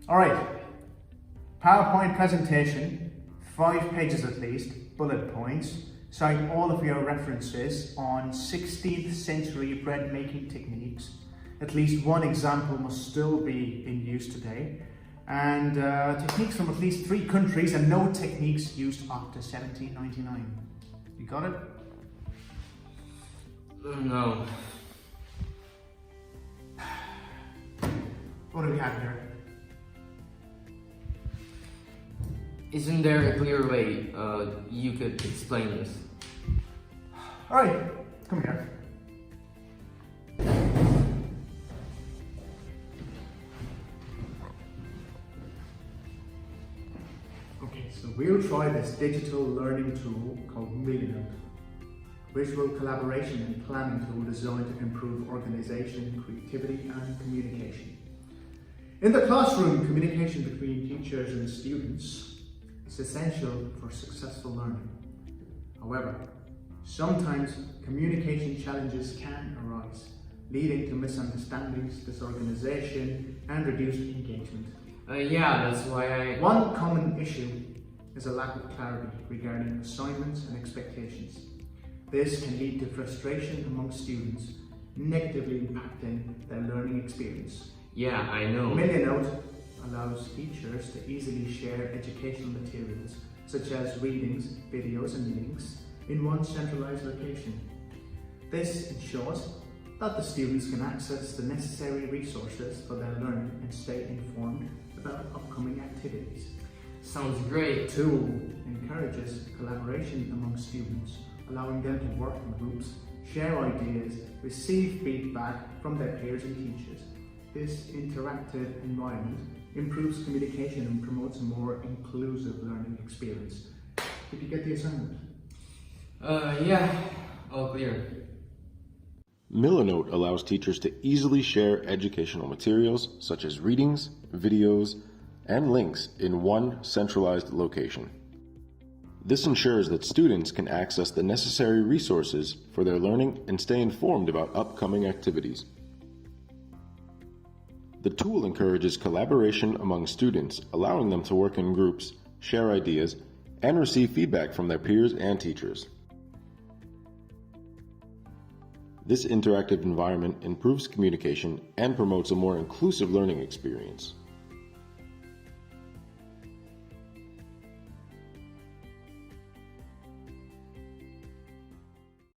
All right, PowerPoint presentation, 5 pages at least, bullet points, cite all of your references on 16th century bread making techniques. At least one example must still be in use today, and techniques from at least 3 countries and no techniques used after 1799. You got it? No. What do we have here? Isn't there a clear way you could explain this? All right, come here. Okay, so we'll try this digital learning tool called MILANOTE. Visual collaboration and planning tool designed to improve organization, creativity and communication. In the classroom, communication between teachers and students is essential for successful learning. However, sometimes communication challenges can arise, leading to misunderstandings, disorganization and reduced engagement. Yeah, that's why One common issue is a lack of clarity regarding assignments and expectations. This can lead to frustration among students, negatively impacting their learning experience. Yeah, I know. MILANOTE allows teachers to easily share educational materials, such as readings, videos and links, in one centralized location. This ensures that the students can access the necessary resources for their learning and stay informed about upcoming activities. Sounds great. The tool encourages collaboration among students, allowing them to work in groups, share ideas, receive feedback from their peers and teachers. This interactive environment improves communication and promotes a more inclusive learning experience. Did you get the assignment? Yeah, all clear. MILANOTE allows teachers to easily share educational materials such as readings, videos, and links in one centralized location. This ensures that students can access the necessary resources for their learning and stay informed about upcoming activities. The tool encourages collaboration among students, allowing them to work in groups, share ideas, and receive feedback from their peers and teachers. This interactive environment improves communication and promotes a more inclusive learning experience.